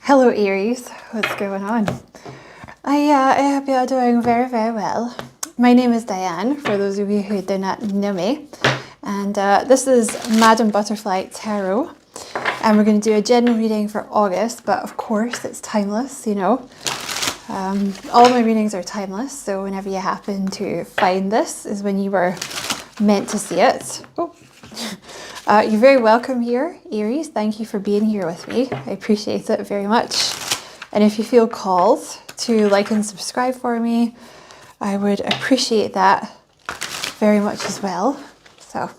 Hello Aries, what's going on? I hope you're doing very, very well. My name is Diane, for those of you who do not know me. And this is Madam Butterfly Tarot. And we're going to do a general reading for August, but of course it's timeless, you know. All my readings are timeless, so whenever you happen to find this is when you were meant to see it. Oh. You're very welcome here, Aries. Thank you for being here with me. I appreciate it very much. And if you feel called to like and subscribe for me, I would appreciate that very much as well. So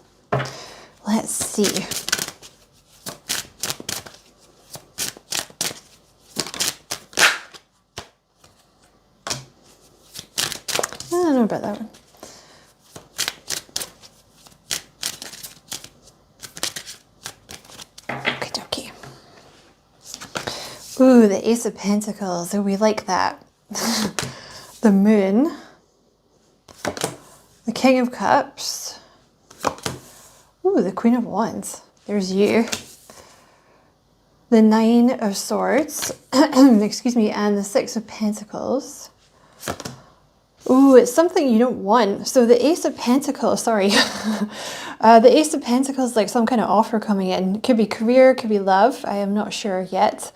let's see. I don't know about that one. Ooh, the Ace of Pentacles. Oh, we like that. The Moon. The King of Cups. Ooh, the Queen of Wands. There's you. The Nine of Swords. Excuse me. And the Six of Pentacles. Ooh, it's something you don't want. So the Ace of Pentacles, sorry. The Ace of Pentacles, like some kind of offer coming in. Could be career, could be love. I am not sure yet.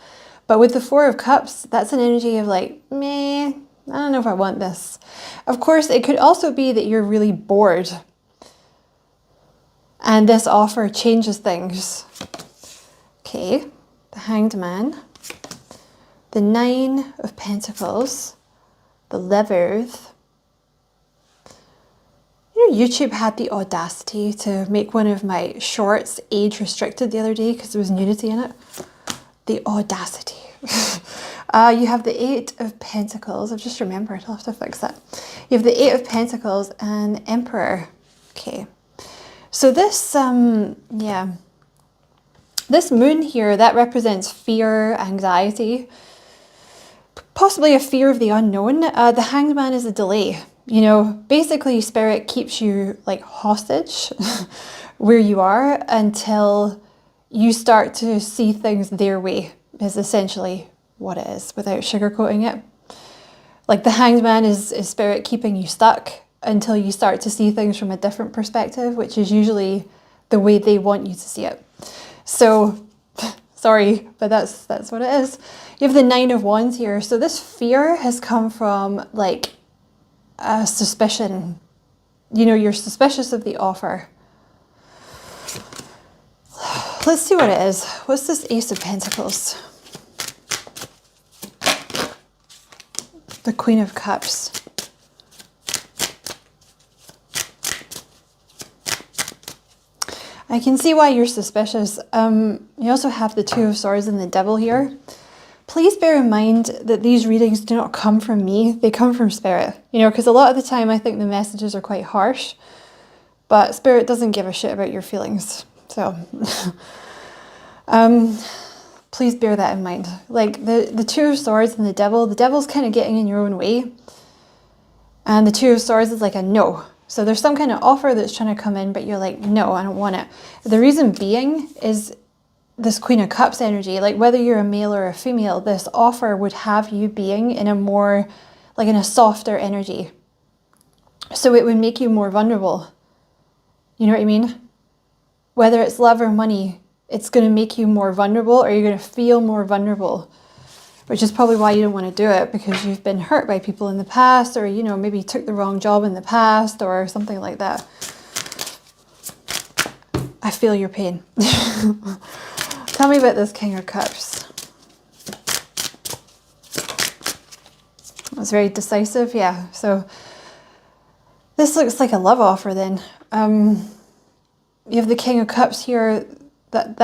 But with the Four of Cups, that's an energy of like, meh, I don't know if I want this. Of course, it could also be that you're really bored. And this offer changes things. Okay, the Hanged Man. The Nine of Pentacles. The Lovers. You know, YouTube had the audacity to make one of my shorts age restricted the other day because there was nudity in it. The audacity. You have the Eight of Pentacles. I've just remembered. I'll have to fix that. You have the Eight of Pentacles and Emperor. Okay. So this, this moon here, that represents fear, anxiety, possibly a fear of the unknown. The Hanged Man is a delay. You know, basically Spirit keeps you like hostage where you are until you start to see things their way, is essentially what it is, without sugarcoating it. Like the Hanged Man is Spirit keeping you stuck until you start to see things from a different perspective, which is usually the way they want you to see it. So, sorry, but that's what it is. You have the Nine of Wands here. So this fear has come from like a suspicion. You know, you're suspicious of the offer. Let's see what it is. What's this Ace of Pentacles? The Queen of Cups. I can see why you're suspicious. You also have the Two of Swords and the Devil here. Please bear in mind that these readings do not come from me. They come from Spirit. You know, because a lot of the time I think the messages are quite harsh. But Spirit doesn't give a shit about your feelings. So, please bear that in mind. Like the Two of Swords and the devil's kind of getting in your own way. And the Two of Swords is like a no. So there's some kind of offer that's trying to come in, but you're like, no, I don't want it. The reason being is this Queen of Cups energy. Like whether you're a male or a female, this offer would have you being in a more, like in a softer energy. So it would make you more vulnerable. You know what I mean? Whether it's love or money, it's going to make you more vulnerable, or you're going to feel more vulnerable, which is probably why you don't want to do it, because you've been hurt by people in the past, or, you know, maybe you took the wrong job in the past or something like that. I feel your pain. Tell me about this King of Cups. That's very decisive. Yeah. So this looks like a love offer then. You have the King of Cups here, and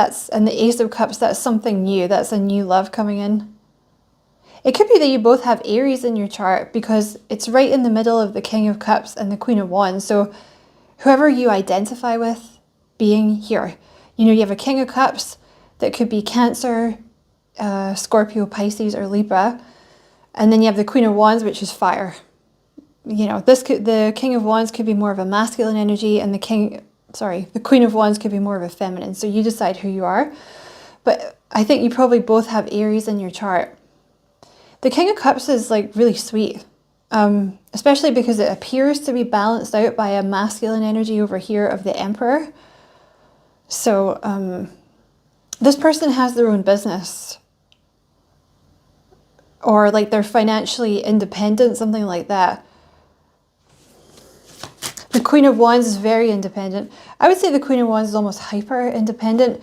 the Ace of Cups, that's something new. That's a new love coming in. It could be that you both have Aries in your chart, because it's right in the middle of the King of Cups and the Queen of Wands. So whoever you identify with being here, you know, you have a King of Cups that could be Cancer, Scorpio, Pisces, or Libra. And then you have the Queen of Wands, which is fire. You know, the King of Wands could be more of a masculine energy, and the Queen of Wands could be more of a feminine. So you decide who you are. But I think you probably both have Aries in your chart. The King of Cups is like really sweet, especially because it appears to be balanced out by a masculine energy over here of the Emperor. So this person has their own business, or like they're financially independent, something like that. The Queen of Wands is very independent. I would say the Queen of Wands is almost hyper independent,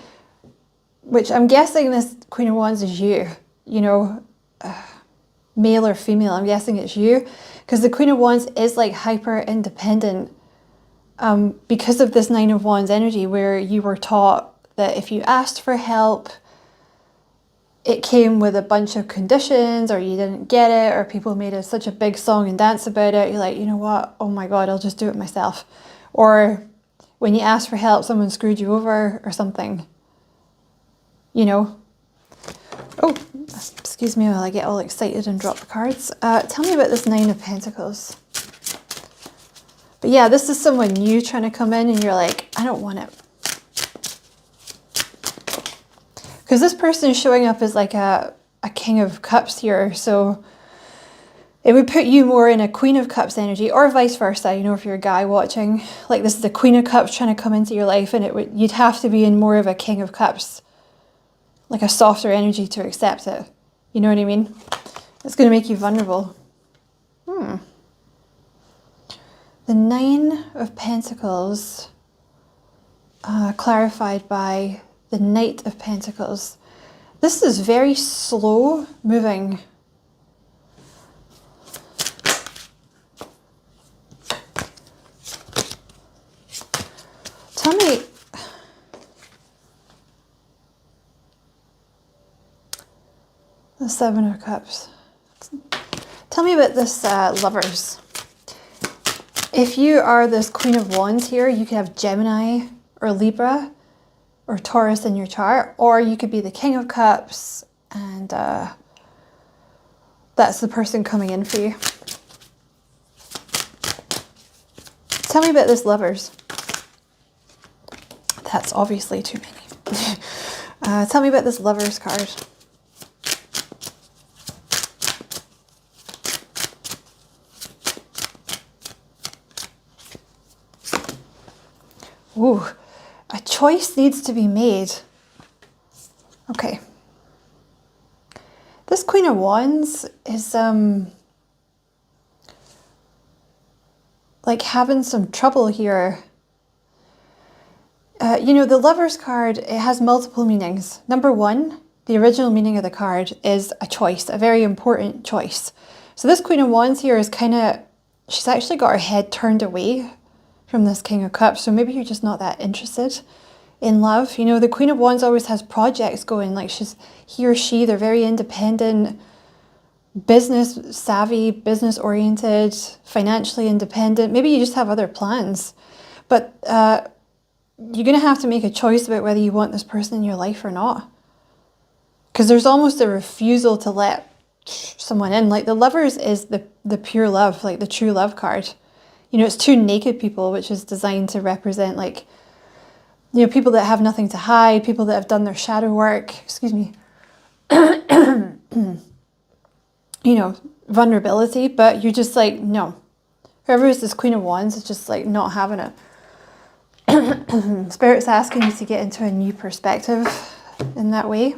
which I'm guessing this Queen of Wands is you, you know, male or female. I'm guessing it's you, because the Queen of Wands is like hyper independent because of this Nine of Wands energy, where you were taught that if you asked for help, it came with a bunch of conditions, or you didn't get it, or people made such a big song and dance about it. You're like, you know what? Oh my God, I'll just do it myself. Or when you asked for help, someone screwed you over or something, you know. Oh, excuse me while I get all excited and drop the cards. Tell me about this Nine of Pentacles. But yeah, this is someone new trying to come in and you're like, I don't want it. Because this person is showing up as like a King of Cups here. So it would put you more in a Queen of Cups energy, or vice versa. You know, if you're a guy watching, like this is the Queen of Cups trying to come into your life, and you'd have to be in more of a King of Cups, like a softer energy to accept it. You know what I mean? It's going to make you vulnerable. The Nine of Pentacles, clarified by the Knight of Pentacles. This is very slow moving. Tell me, the Seven of Cups. Tell me about this Lovers. If you are this Queen of Wands here, you could have Gemini or Libra or Taurus in your chart, or you could be the King of Cups and that's the person coming in for you. Tell me about this Lovers. That's obviously too many. Tell me about this Lovers card. Ooh, a choice needs to be made. Okay. This Queen of Wands is like having some trouble here. You know, the Lovers card, it has multiple meanings. Number one, the original meaning of the card is a choice, a very important choice. So this Queen of Wands here is kind of, she's actually got her head turned away from this King of Cups. So maybe you're just not that interested in love. You know, the Queen of Wands always has projects going, like he or she, they're very independent, business savvy, business oriented, financially independent. Maybe you just have other plans, but you're going to have to make a choice about whether you want this person in your life or not. Because there's almost a refusal to let someone in. Like the Lovers is the pure love, like the true love card. You know, it's two naked people, which is designed to represent like, you know, people that have nothing to hide, people that have done their shadow work, excuse me, you know, vulnerability, but you're just like, no. Whoever is this Queen of Wands is just like not having it. Spirit's asking you to get into a new perspective in that way.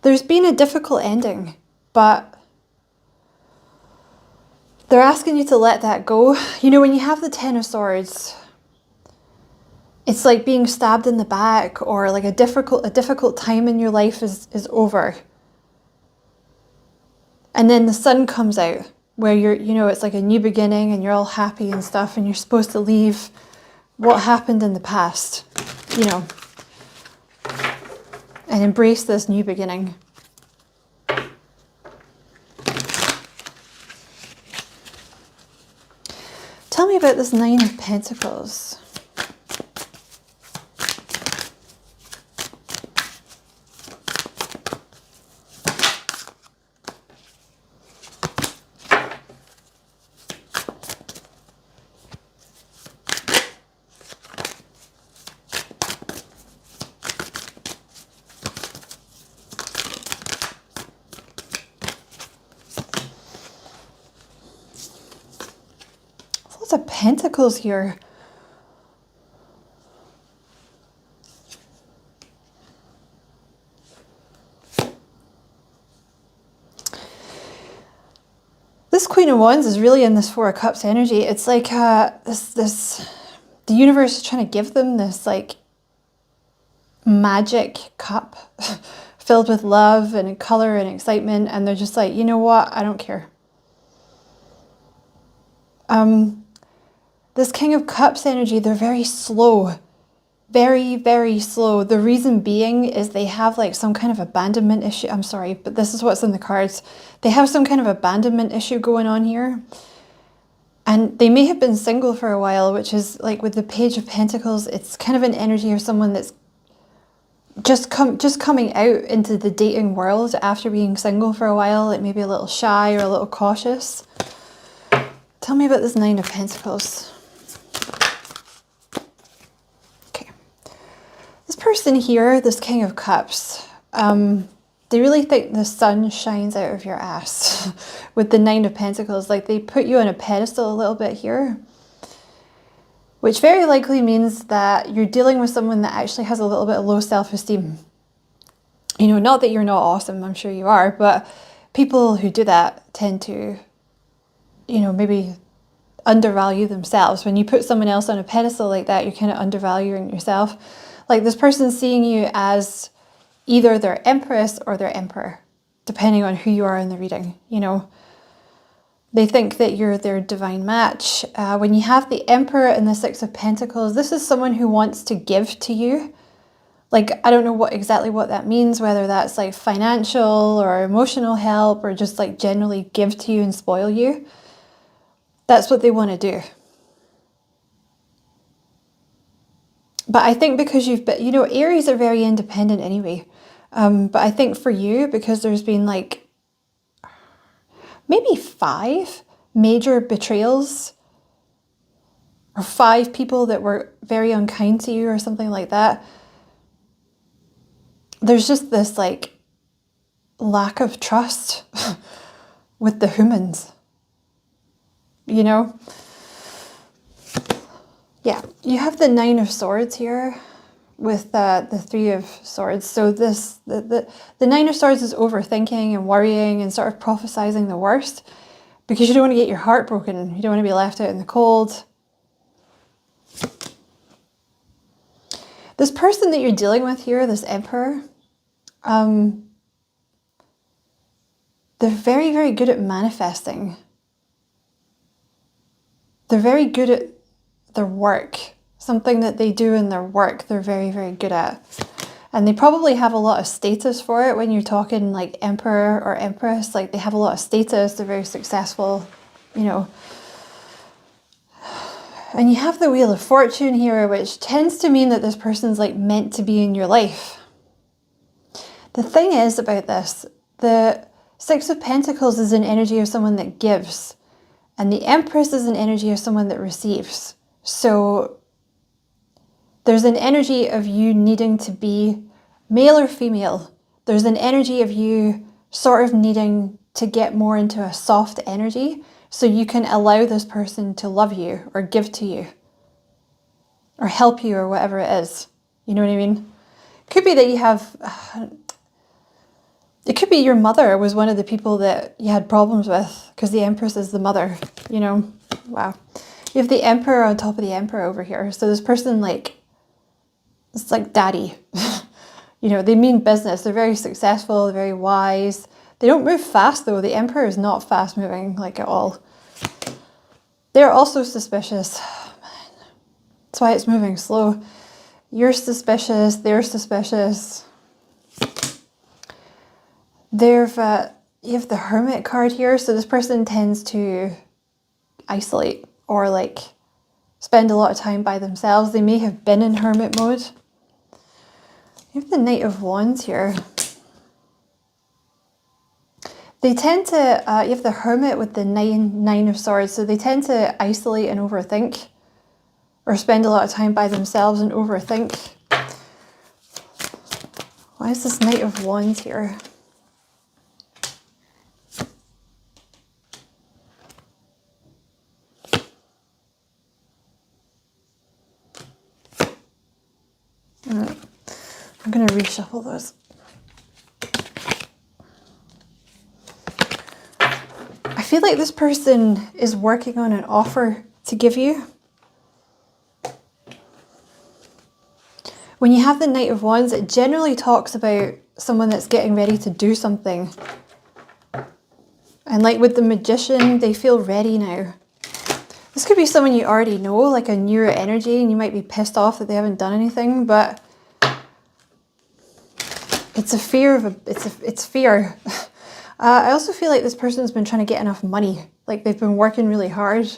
There's been a difficult ending, but they're asking you to let that go. You know, when you have the Ten of Swords, it's like being stabbed in the back, or like a difficult time in your life is over. And then the sun comes out, where you know, it's like a new beginning and you're all happy and stuff, and you're supposed to leave what happened in the past, you know, and embrace this new beginning. Tell me about this Nine of Pentacles. of Pentacles here. This Queen of Wands is really in this Four of Cups energy. It's like the universe is trying to give them this like magic cup filled with love and color and excitement, and they're just like, you know what, I don't care. This King of Cups energy, they're very slow. Very, very slow. The reason being is they have like some kind of abandonment issue. I'm sorry, but this is what's in the cards. They have some kind of abandonment issue going on here. And they may have been single for a while, which is like with the Page of Pentacles, it's kind of an energy of someone that's just coming out into the dating world after being single for a while, like maybe a little shy or a little cautious. Tell me about this Nine of Pentacles. Okay. This person here, this King of Cups, they really think the sun shines out of your ass with the Nine of Pentacles. Like they put you on a pedestal a little bit here, which very likely means that you're dealing with someone that actually has a little bit of low self-esteem. You know, not that you're not awesome, I'm sure you are, but people who do that tend to, you know, maybe undervalue themselves. When you put someone else on a pedestal like that, you're kind of undervaluing yourself. Like this person's seeing you as either their Empress or their Emperor, depending on who you are in the reading, you know. They think that you're their divine match. When you have the Emperor and the Six of Pentacles, this is someone who wants to give to you. Like, I don't know exactly what that means, whether that's like financial or emotional help or just like generally give to you and spoil you. That's what they want to do. But I think because you've been, you know, Aries are very independent anyway. But I think for you, because there's been like maybe 5 major betrayals or 5 people that were very unkind to you or something like that. There's just this like lack of trust with the humans, you know? Yeah, you have the Nine of Swords here with the Three of Swords. So the Nine of Swords is overthinking and worrying and sort of prophesizing the worst because you don't want to get your heart broken. You don't want to be left out in the cold. This person that you're dealing with here, this Emperor, they're very, very good at manifesting. They're very good at their work. Something that they do in their work, they're very, very good at. And they probably have a lot of status for it when you're talking like Emperor or Empress. Like they have a lot of status, they're very successful, you know. And you have the Wheel of Fortune here, which tends to mean that this person's like meant to be in your life. The thing is about this, the Six of Pentacles is an energy of someone that gives. And the Empress is an energy of someone that receives. So there's an energy of you needing to be male or female. There's an energy of you sort of needing to get more into a soft energy so you can allow this person to love you or give to you or help you or whatever it is. You know what I mean? Could be that you have... It could be your mother was one of the people that you had problems with because the Empress is the mother, you know? Wow. You have the Emperor on top of the Emperor over here. So this person like... It's like daddy. You know, they mean business. They're very successful, they're very wise. They don't move fast though. The Emperor is not fast moving like at all. They're also suspicious. Oh, man. That's why it's moving slow. You're suspicious, they're suspicious. You have the Hermit card here. So this person tends to isolate or like spend a lot of time by themselves. They may have been in hermit mode. You have the Knight of Wands here. They tend to, you have the Hermit with the Nine of Swords, so they tend to isolate and overthink or spend a lot of time by themselves and overthink. Why is this Knight of Wands here? going to reshuffle those. I feel like this person is working on an offer to give you. When you have the Knight of Wands, it generally talks about someone that's getting ready to do something. And like with the Magician, they feel ready now. This could be someone you already know, like a newer energy, and you might be pissed off that they haven't done anything, but it's a fear of it's fear. I also feel like this person's been trying to get enough money. Like they've been working really hard.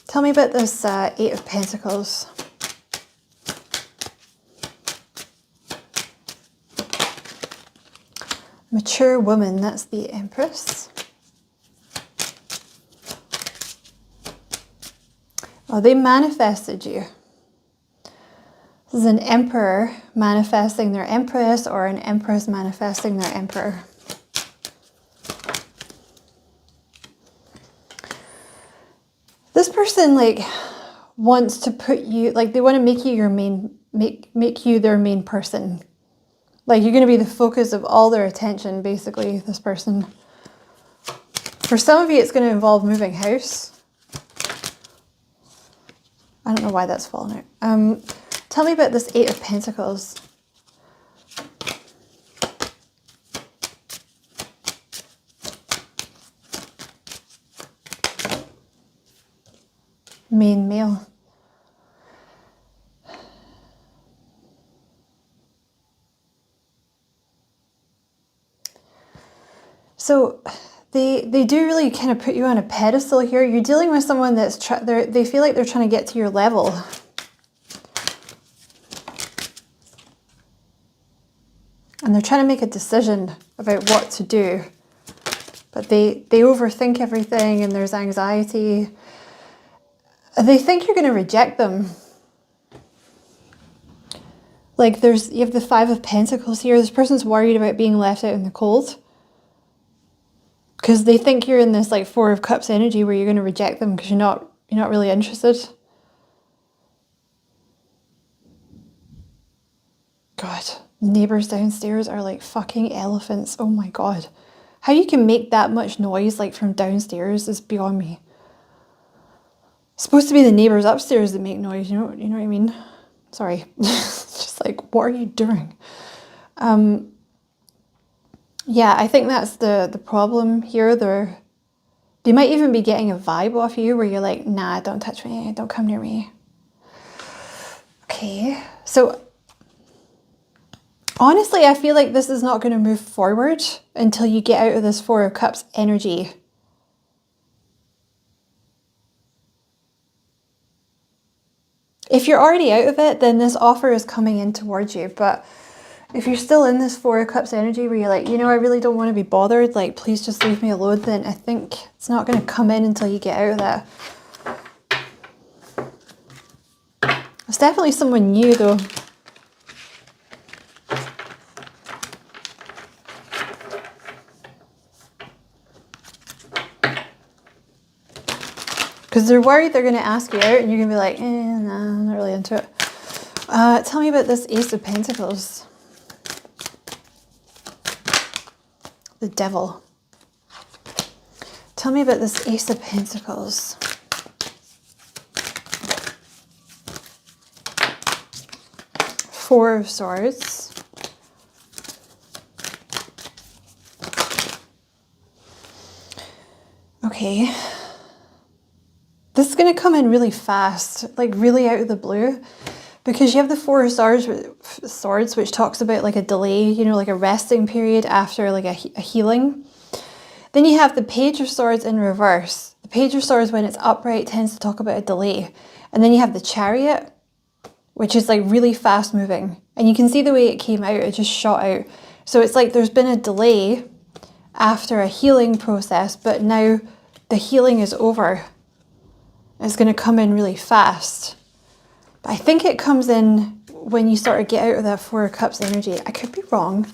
Tell me about this Eight of Pentacles. Mature woman, that's the Empress. Oh, they manifested you. This is an emperor manifesting their empress, or an empress manifesting their emperor. This person like wants to put you, like they want to make you your main, make you their main person. Like you're going to be the focus of all their attention, basically, this person. For some of you, it's going to involve moving house. I don't know why that's fallen out. Tell me about this Eight of Pentacles. Main male. So they do really kind of put you on a pedestal here. You're dealing with someone that's they feel like they're trying to get to your level. And they're trying to make a decision about what to do. But they overthink everything, and there's anxiety. They think you're going to reject them. Like you have the Five of Pentacles here. This person's worried about being left out in the cold. Because they think you're in this like Four of Cups energy where you're going to reject them because you're not really interested. God, the neighbours downstairs are like fucking elephants. Oh my God. How you can make that much noise like from downstairs is beyond me. It's supposed to be the neighbours upstairs that make noise, you know what I mean? Sorry. Just like, what are you doing? Yeah, I think that's the problem here. They might even be getting a vibe off you where you're like, nah, don't touch me, don't come near me. Okay, so honestly, I feel like this is not going to move forward until you get out of this Four of Cups energy. If you're already out of it, then this offer is coming in towards you. But if you're still in this Four of Cups energy where you're like, I really don't want to be bothered, like, please just leave me alone, then I think it's not going to come in until you get out of that. It's definitely someone new, though. Because they're worried they're going to ask you out and you're going to be like, nah, I'm not really into it. Tell me about this Ace of Pentacles. The Devil. Tell me about this Ace of Pentacles. Four of Swords. Okay. This is going to come in really fast, like really out of the blue, because you have the Four of Swords, which talks about like a delay, like a resting period after like a healing. Then you have the Page of Swords in reverse. The Page of Swords, when it's upright, tends to talk about a delay. And then you have the Chariot, which is like really fast moving. And you can see the way it came out, it just shot out. So it's like there's been a delay after a healing process, but now the healing is over. It's going to come in really fast. But I think it comes in when you sort of get out of that Four of Cups energy. I could be wrong.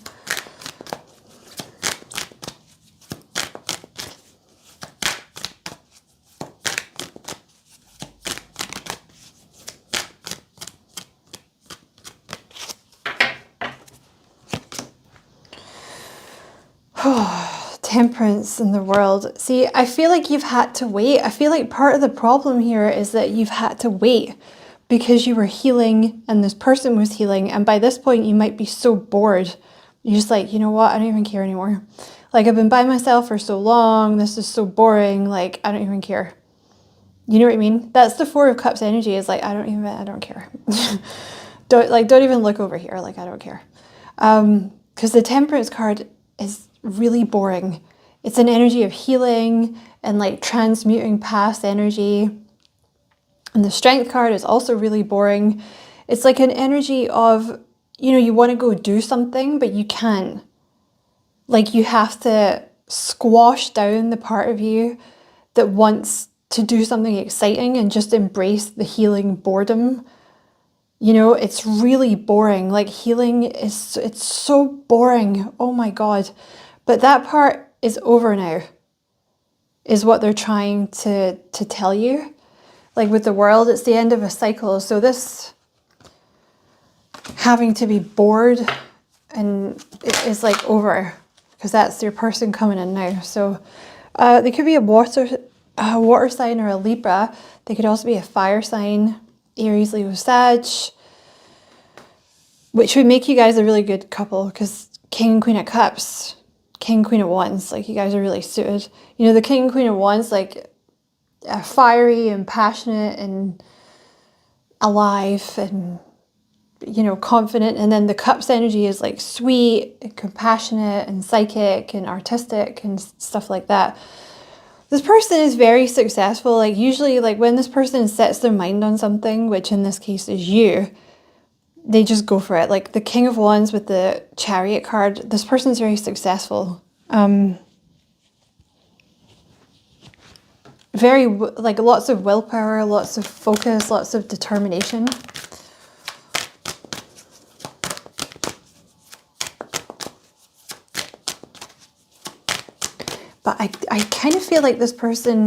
Temperance in the world. See, I feel like you've had to wait. I feel like part of the problem here is that you've had to wait because you were healing and this person was healing. And by this point, you might be so bored. You're just like, you know what? I don't even care anymore. Like, I've been by myself for so long. This is so boring. Like, I don't even care. You know what I mean? That's the Four of Cups energy, is like, I don't care. don't even look over here. Like, I don't care. Because the Temperance card is really boring. It's an energy of healing and like transmuting past energy. And the Strength card is also really boring. It's like an energy of, you know, you want to go do something, but you can't. Like, you have to squash down the part of you that wants to do something exciting and just embrace the healing boredom. You know, it's really boring. Like, healing it's so boring. Oh my God. But that part is over now, is what they're trying to tell you. Like, with the world, it's the end of a cycle. So this having to be bored and it is like over, because that's your person coming in now. So they could be a water sign or a Libra. They could also be a fire sign, Aries, Leo, Sag, which would make you guys a really good couple, because King and Queen of Cups, King, Queen of Wands, like, you guys are really suited. You know, the King and Queen of Wands, like, fiery and passionate and alive and, you know, confident. And then the Cups energy is like sweet and compassionate and psychic and artistic and stuff like that. This person is very successful. Like, usually, like, when this person sets their mind on something, which in this case is you, they just go for it. Like the King of Wands with the Chariot card, this person's very successful. Very, like, lots of willpower, lots of focus, lots of determination. But I kind of feel like this person,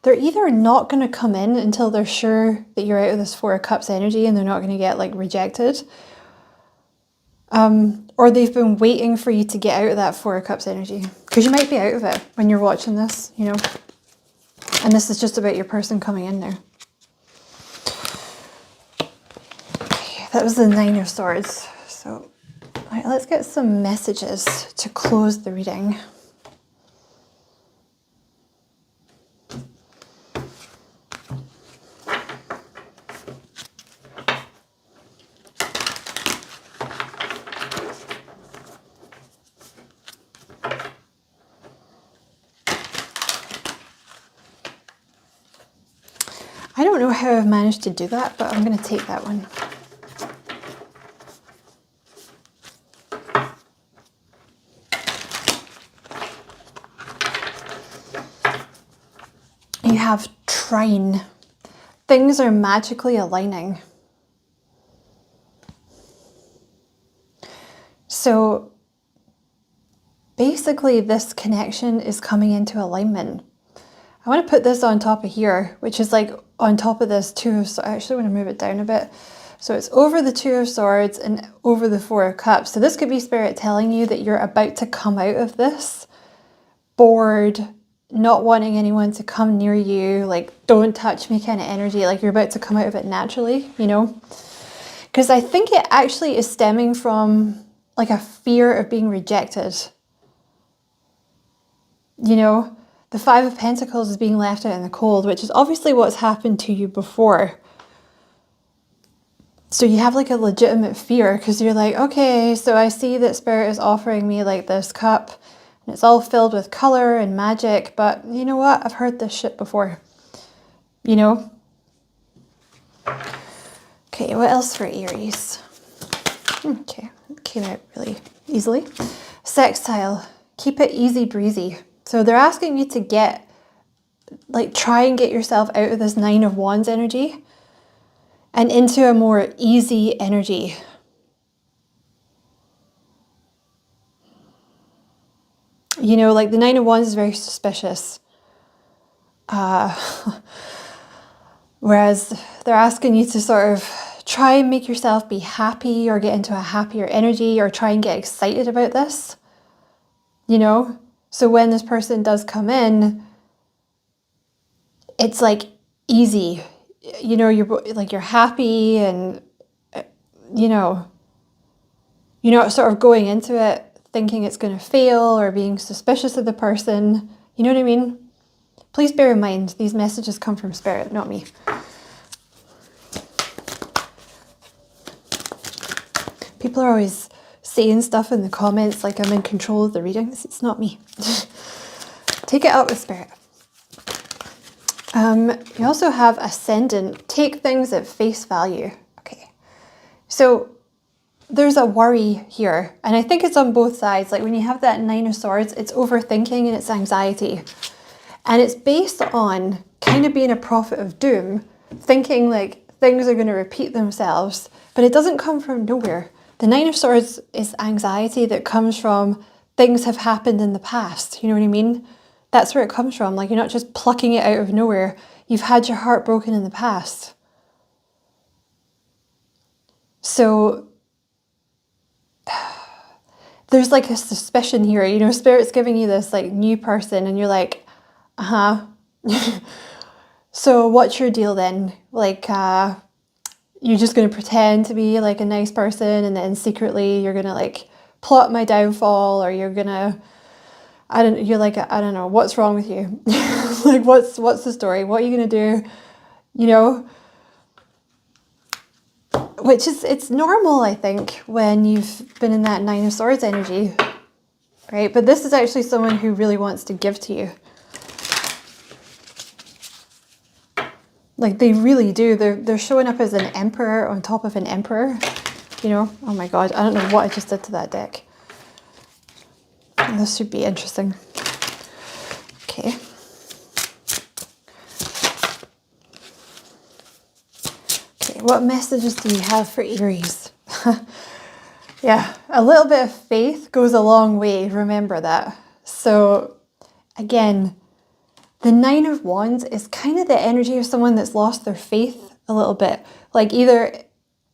they're either not going to come in until they're sure that you're out of this Four of Cups energy and they're not going to get, like, rejected. Or they've been waiting for you to get out of that Four of Cups energy. Because you might be out of it when you're watching this, you know. And this is just about your person coming in now. Okay, that was the Nine of Swords. So, all right, let's get some messages to close the reading. I don't know how I've managed to do that, but I'm going to take that one. You have Trine. Things are magically aligning. So basically, this connection is coming into alignment. I want to put this on top of here, which is like on top of this Two of Swords. I actually want to move it down a bit. So it's over the Two of Swords and over the Four of Cups. So this could be Spirit telling you that you're about to come out of this bored, not wanting anyone to come near you, like, don't touch me kind of energy. Like, you're about to come out of it naturally, you know? Because I think it actually is stemming from, like, a fear of being rejected. You know? The Five of Pentacles is being left out in the cold, which is obviously what's happened to you before. So you have, like, a legitimate fear, because you're like, okay, so I see that Spirit is offering me, like, this cup, and it's all filled with color and magic, but you know what? I've heard this shit before. You know? Okay, what else for Aries? Okay, it came out really easily. Sextile. Keep it easy breezy. So they're asking you to get, like, try and get yourself out of this Nine of Wands energy and into a more easy energy. You know, like, the Nine of Wands is very suspicious. Whereas they're asking you to sort of try and make yourself be happy or get into a happier energy or try and get excited about this. you know? So when this person does come in, it's like easy, you know, you're happy, and you know, you're not sort of going into it thinking it's going to fail or being suspicious of the person. You know what I mean? Please bear in mind, these messages come from Spirit, not me. People are always saying stuff in the comments like I'm in control of the readings. It's not me. Take it out with Spirit. You also have Ascendant. Take things at face value. Okay. So there's a worry here, and I think it's on both sides. Like when you have that Nine of Swords, it's overthinking and it's anxiety. And it's based on kind of being a prophet of doom, thinking like things are going to repeat themselves, but it doesn't come from nowhere. The Nine of Swords is anxiety that comes from things have happened in the past. You know what I mean? That's where it comes from. Like you're not just plucking it out of nowhere. You've had your heart broken in the past. So there's like a suspicion here, you know, Spirit's giving you this like new person and you're like, so what's your deal then? Like, you're just going to pretend to be like a nice person and then secretly you're going to like plot my downfall, or you're going to, I don't know, what's wrong with you? Like, what's the story? What are you going to do? You know? Which is, it's normal, I think, when you've been in that Nine of Swords energy, right? But this is actually someone who really wants to give to you. Like they really do. They're showing up as an emperor on top of an emperor, you know? Oh my God, I don't know what I just did to that deck. This should be interesting. Okay. What messages do you have for Aries? Yeah, a little bit of faith goes a long way. Remember that. So again, the Nine of Wands is kind of the energy of someone that's lost their faith a little bit. Like either,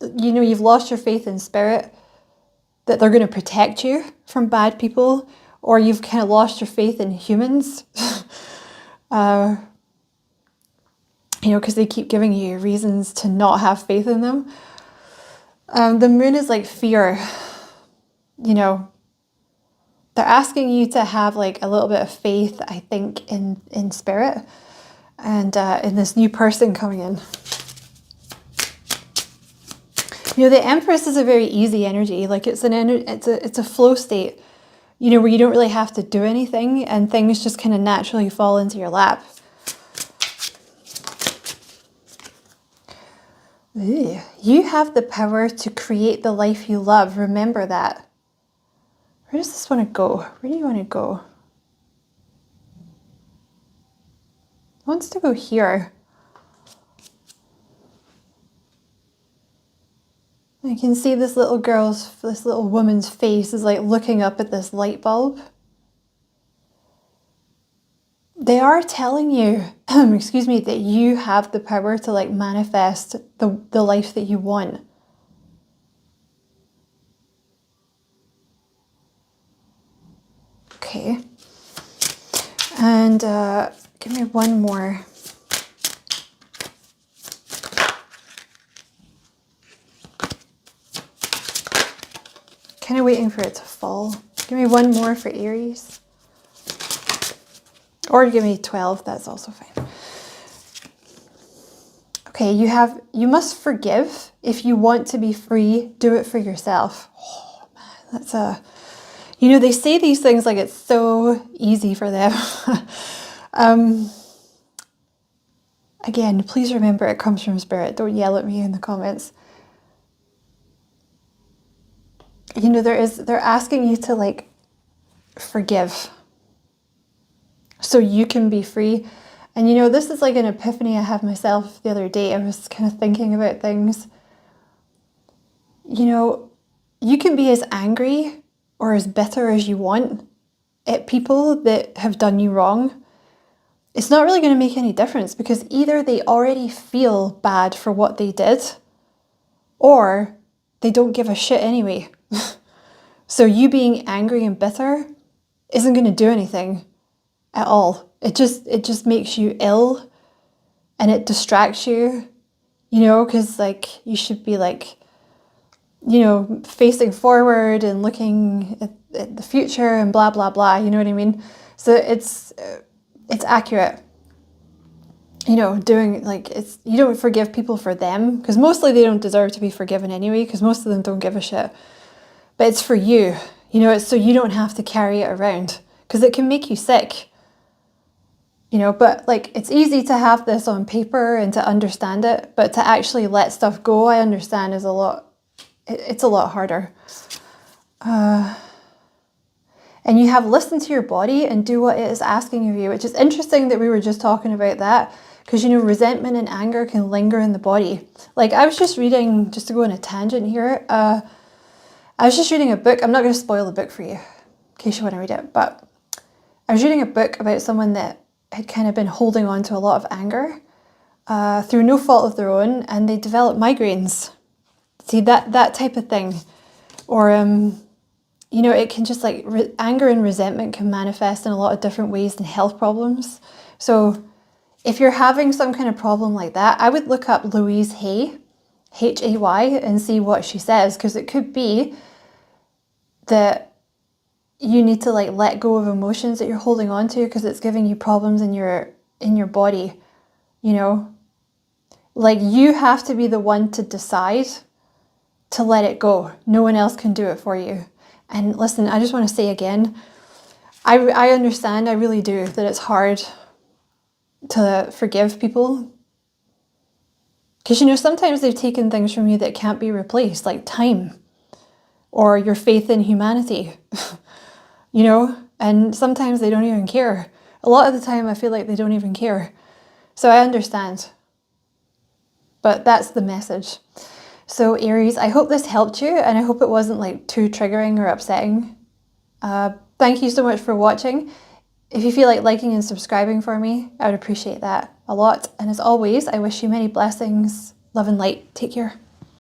you know, you've lost your faith in Spirit, that they're going to protect you from bad people, or you've kind of lost your faith in humans. You know, because they keep giving you reasons to not have faith in them. The Moon is like fear. You know, they're asking you to have like a little bit of faith, I think, in Spirit and in this new person coming in. You know, the Empress is a very easy energy. Like it's it's a flow state, you know, where you don't really have to do anything and things just kind of naturally fall into your lap. Ooh, you have the power to create the life you love. Remember that. Where does this want to go? Where do you want to go? It wants to go here. I can see this little woman's face is like looking up at this light bulb. They are telling you, excuse me, that you have the power to like manifest the life that you want. Okay. And give me one more. Kind of waiting for it to fall. Give me one more for Aries. Or give me 12, that's also fine. Okay, you must forgive. If you want to be free, do it for yourself. Oh man, that's you know, they say these things like it's so easy for them. Again, please remember it comes from Spirit. Don't yell at me in the comments. You know, they're asking you to like forgive so you can be free. And you know, this is like an epiphany I had myself the other day. I was kind of thinking about things. You know, you can be as angry or as bitter as you want at people that have done you wrong. It's not really going to make any difference because either they already feel bad for what they did or they don't give a shit anyway. So you being angry and bitter isn't going to do anything at all. It just makes you ill, and it distracts you, you know, because like you should be like, you know, facing forward and looking at the future and blah blah blah, you know what I mean? So it's accurate, you know, doing like, it's, you don't forgive people for them, because mostly they don't deserve to be forgiven anyway, because most of them don't give a shit. But it's for you, you know, it's so you don't have to carry it around, because it can make you sick, you know. But like, it's easy to have this on paper and to understand it, but to actually let stuff go, I understand, is a lot, it's a lot harder. And you have listened to your body and do what it is asking of you, which is interesting that we were just talking about that, because, you know, resentment and anger can linger in the body. Like, I was just reading, just to go on a tangent here, I was just reading a book. I'm not going to spoil the book for you in case you want to read it, but I was reading a book about someone that had kind of been holding on to a lot of anger through no fault of their own, and they developed migraines. See, that type of thing. Or, you know, it can just like, anger and resentment can manifest in a lot of different ways in health problems. So if you're having some kind of problem like that, I would look up Louise Hay, Hay, and see what she says, because it could be that you need to like let go of emotions that you're holding on to, because it's giving you problems in your body, you know. Like, you have to be the one to decide to let it go. No one else can do it for you. And listen, I just want to say again, I understand, I really do, that it's hard to forgive people. Because, you know, sometimes they've taken things from you that can't be replaced, like time or your faith in humanity, you know, and sometimes they don't even care. A lot of the time, I feel like they don't even care. So I understand. But that's the message. So Aries, I hope this helped you, and I hope it wasn't like too triggering or upsetting. Thank you so much for watching. If you feel like liking and subscribing for me, I would appreciate that a lot. And as always, I wish you many blessings, love and light. Take care.